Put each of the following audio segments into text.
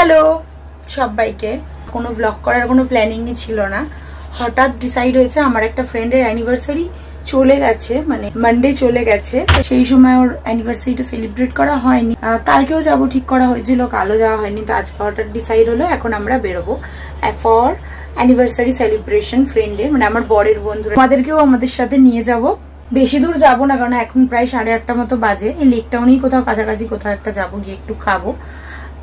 Hello সবাইকে। কোনো blog করার কোনো প্ল্যানিংই ছিল না, হঠাৎ ডিসাইড হয়েছে আমার একটা ফ্রেন্ডের অ্যানিভার্সারি চলে গেছে, মানে মানডে চলে গেছে। তো সেই সময় ওর অ্যানিভার্সারিটা সেলিব্রেট করা হয়নি। কালকেও যাবো ঠিক করা হয়েছিল, কালও যাওয়া হয়নি। তো আজকে হঠাৎ ডিসাইড হলো এখন আমরা বেরোবো ফর অ্যানিভার্সারি সেলিব্রেশন ফ্রেন্ডের, মানে আমার বরের বন্ধুরা, আমাদেরকেও আমাদের সাথে নিয়ে যাব। বেশি দূর যাবো না, কারণ এখন প্রায় 8:30 মতো বাজে। এই লেক টাউনেই কোথাও কাছাকাছি কোথাও একটা যাবো, গিয়ে একটু খাবো।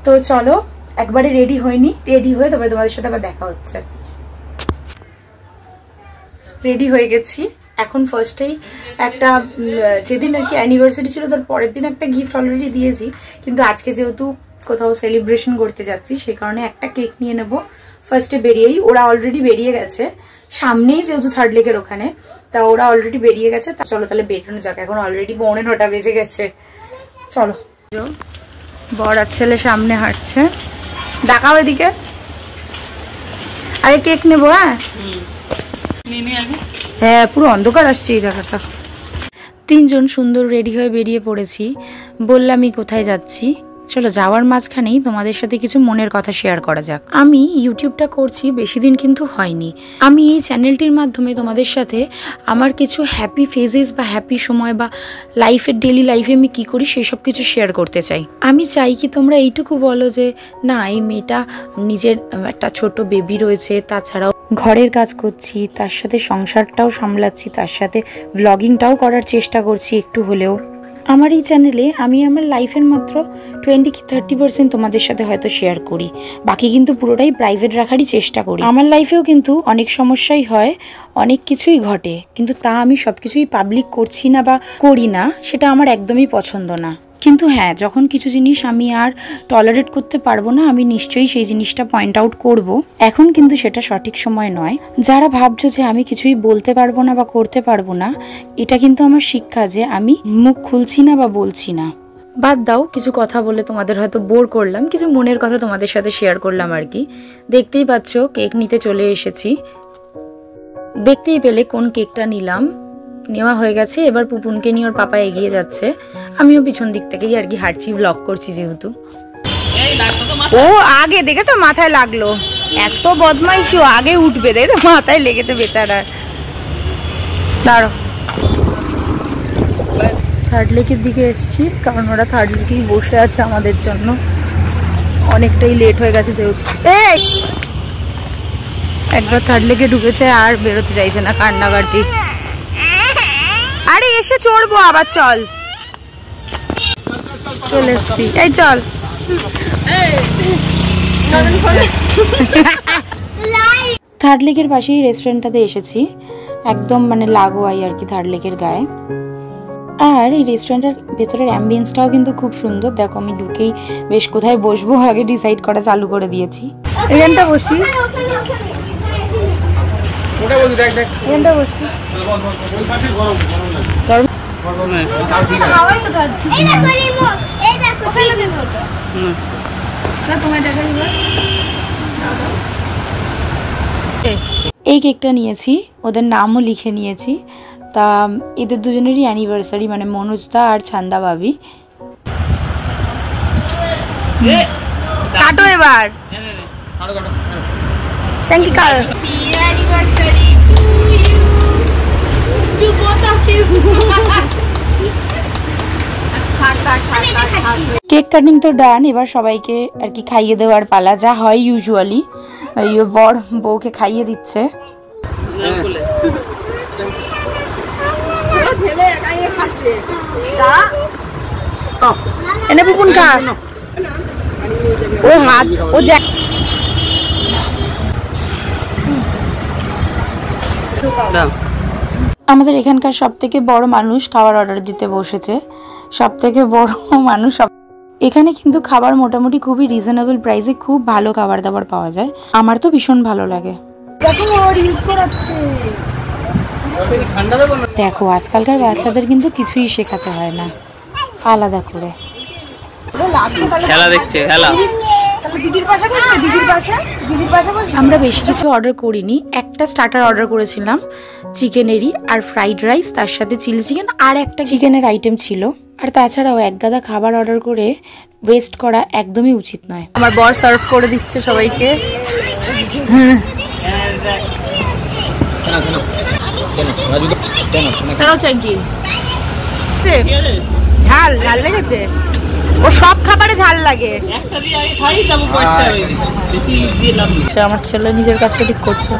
তো চলো একবারে রেডি হয়নি, রেডি হয়ে তবে তোমাদের সাথে আবার দেখা হচ্ছে। রেডি হয়ে গেছি এখন। ফার্স্টেই একটা যেদিন আর কি অ্যানিভার্সারি ছিল তার পরের দিন একটা গিফট অলরেডি দিয়েছি, কিন্তু আজকে যেহেতু কোথাও সেলিব্রেশন করতে যাচ্ছি সেই কারণে একটা কেক নিয়ে নেবো। ফার্স্টে বেরিয়েই ওরা অলরেডি বেরিয়ে গেছে, সামনেই যেহেতু থার্ড লেকের ওখানে, তা ওরা অলরেডি বেরিয়ে গেছে। তা চলো তাহলে বেরোনো যাক, এখন অলরেডি 9:45 বেজে গেছে। চলো, বর আর ছেলে সামনে হাঁটছে, দেখাও এদিকে। আরে কেক নেবো। হ্যাঁ পুরো অন্ধকার আসছে এই জায়গাটা। তিনজন সুন্দর রেডি হয়ে বেরিয়ে পড়েছি। বললামই কোথায় যাচ্ছি। চলো যাওয়ার মাঝখানেই তোমাদের সাথে কিছু মনের কথা শেয়ার করা যাক। আমি ইউটিউবটা করছি বেশি দিন কিন্তু হয়নি। আমি এই চ্যানেলটির মাধ্যমে তোমাদের সাথে আমার কিছু হ্যাপি ফেজেস বা হ্যাপি সময় বা লাইফের ডেলি লাইফে আমি কি করি সেই সব কিছু শেয়ার করতে চাই। আমি চাই কি তোমরা এইটুকু বলো যে না, এই মেয়েটা নিজের একটা ছোট বেবি রয়েছে, তাছাড়াও ঘরের কাজ করছি, তার সাথে সংসারটাও সামলাচ্ছি, তার সাথে ব্লগিংটাও করার চেষ্টা করছি একটু হলেও। আমার এই চ্যানেলে আমি আমার লাইফের মাত্র 20 কি 30% তোমাদের সাথে হয়তো শেয়ার করি, বাকি কিন্তু পুরোটাই প্রাইভেট রাখারই চেষ্টা করি। আমার লাইফেও কিন্তু অনেক সমস্যাই হয়, অনেক কিছুই ঘটে, কিন্তু তা আমি সবকিছুই পাবলিক করছি না বা করি না, সেটা আমার একদমই পছন্দ না। কিন্তু হ্যাঁ, যখন কিছু জিনিস আমি আর টলারেট করতে পারবো না, আমি নিশ্চয়ই সেই জিনিসটা পয়েন্ট আউট করব। এখন কিন্তু সেটা সঠিক সময় নয়। যারা ভাবছো যে আমি কিছুই বলতে পারবো না বা করতে পারবো না, এটা কিন্তু আমার শিক্ষা যে আমি মুখ খুলছি না বা বলছি না। বাদ দাও, কিছু কথা বলে তোমাদের হয়তো বোর করলাম, কিছু মনের কথা তোমাদের সাথে শেয়ার করলাম আর কি। দেখতেই পাচ্ছ কেক নিতে চলে এসেছি। দেখতেই পেলে কোন কেকটা নিলাম। নেওয়া হয়ে গেছে, এবার পুপুনকে নিয়ে ওর পাপা এগিয়ে যাচ্ছে, আমিও পিছন দিক থেকেই আর কি হাঁটছি, ব্লগ করছি যেহেতু। ও আগে দেখেছো মাথায় লাগলো, এত বদমাইশি, ও আগে উঠবে রে, মাথায় লেগেছে বেচারার। দাঁড়ো, থার্ড লেকের দিকে এসছি, কারণ ওরা থার্ড লেকেই বসে আছে আমাদের জন্য। অনেকটাই লেট হয়ে গেছে যেহেতু। এই একবার থার্ড লেকে ঢুকেছে আর বেরোতে চাইছে না, কান্নাকাটি। আরে এসে চড়বো আবার, চল চলে এসছি, এই চল। থার্ড লেকের পাশেই রেস্টুরেন্টটাতে এসেছি, একদম মানে লাগোয়াই আর কি থার্ড লেকের গায়ে। আর এই রেস্টুরেন্টের ভেতরের অ্যাম্বিয়েন্সটাও কিন্তু খুব সুন্দর। দেখো আমি ঢুকেই বেশ কোথায় বসবো আগে ডিসাইড করা চালু করে দিয়েছি। এখানটা বসি, এখানটা বসি। এই কেকটা নিয়েছি, ওদের নামও লিখে নিয়েছি। তা এদের দুজনেরই অ্যানিভার্সারি, মানে মনোজদা আর ছান্দা ভাবি। কাটো এবার, থ্যাংক কেক কাটিং তো ডান, এবার সবাইকে আর কি খাইয়ে দেওয়ার পালা, যা হয় ইউজুয়ালি। বর বউকে খাইয়ে দিচ্ছে। এনে পুপুন খা, ও হাত ও আমাদের এখানকার সব থেকে বড় মানুষ খাবার অর্ডার দিতে বসেছে, সব থেকে বড় মানুষ। এখানে কিন্তু খাবার মোটামুটি খুবই রিজনেবল প্রাইসে খুব ভালো খাবার দাবার পাওয়া যায়, আমার তো ভীষণ ভালো লাগে। দেখো আজকালকার বাচ্চাদের কিন্তু কিছুই শেখাতে হয় না, আলাদা করে খেলা দেখছে। আমরা বেশি কিছু অর্ডার করিনি, একটা স্টার্টার অর্ডার করেছিলাম চিকেনেরই, আর ফ্রাইড রাইস, তার সাথে চিলি চিকেন আর একটা চিকেনের আইটেম ছিল। আর তাছাড়াও এক গাদা খাবার অর্ডার করে ওয়েস্ট করা একদমই উচিত নয়। আমার বর সার্ভ করে দিচ্ছে সবাইকে। ঝাল ঝাল লেগেছে, ও সব খাবারে ঝাল লাগে। আমার ছেলে নিজের কাজটা ঠিক করছে।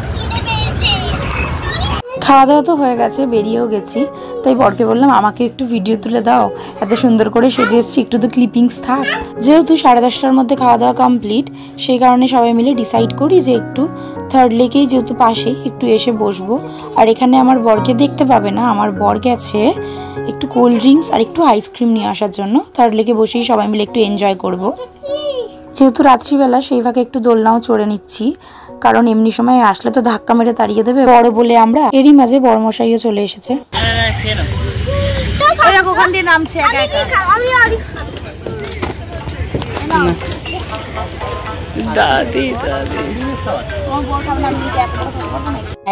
খাওয়া দাওয়া তো হয়ে গেছে, বেরিয়েও গেছি, তাই বরকে বললাম আমাকে একটু ভিডিও তুলে দাও, এত সুন্দর করে সেজে এসেছি, একটু তো ক্লিপিংস থাক। যেহেতু 10:30টার মধ্যে খাওয়া দাওয়া কমপ্লিট, সেই কারণে সবাই মিলে ডিসাইড করি যে একটু থার্ড লেকেই যেহেতু পাশেই একটু এসে বসবো। আর এখানে আমার বরকে দেখতে পাবে না, আমার বর গেছে একটু কোল্ড ড্রিঙ্কস আর একটু আইসক্রিম নিয়ে আসার জন্য। থার্ড লেকে বসেই সবাই মিলে একটু এনজয় করব। যেহেতু রাত্রিবেলা সেই ফাঁকে একটু দোলনাও চড়ে নিচ্ছি, কারণ এমনি সময় আসলে তো ধাক্কা মেরে তাড়িয়ে দেবে বড় বলে আমরা। এরই মাঝে বড়মশাইও চলে এসেছে। ওখান দিয়ে নামছে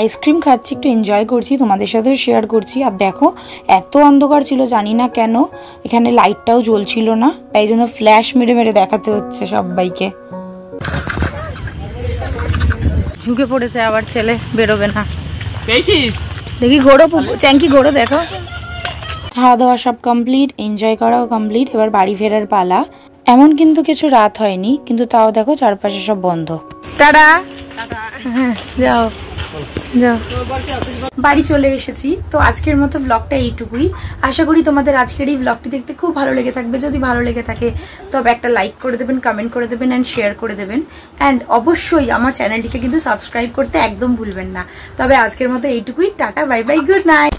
আইসক্রিম খাচ্ছি, একটু এনজয় করছি, তোমাদের সাথেও শেয়ার করছি। আর দেখো এত অন্ধকার ছিল, জানি না কেন এখানে লাইটটাও জ্বলছিল না, তাই জন্য ফ্ল্যাশ মেরে মেরে দেখাতে হচ্ছে সবাইকে। ঝুঁকে পড়েছে আবার ছেলে, বেরোবে না। দেখি ঘোড়ো চ্যাঙ্কি ঘোড়ো, দেখো। খাওয়া দাওয়া সব কমপ্লিট, এনজয় করাও কমপ্লিট, এবার বাড়ি ফেরার পালা। এমন কিন্তু কিছু রাত হয়নি, কিন্তু তাও দেখো চারপাশে সব বন্ধ। টাটা, যাও যাও। বাড়ি চলে এসেছি। তো আজকের মতো ব্লগটা এইটুকুই। আশা করি তোমাদের আজকের এই ব্লগটি দেখতে খুব ভালো লেগে থাকবে। যদি ভালো লেগে থাকে তবে একটা লাইক করে দেবেন, কমেন্ট করে দেবেন অ্যান্ড শেয়ার করে দেবেন। অ্যান্ড অবশ্যই আমার চ্যানেলটিকে কিন্তু সাবস্ক্রাইব করতে একদম ভুলবেন না। তবে আজকের মতো এইটুকুই, tata, bye bye, good night.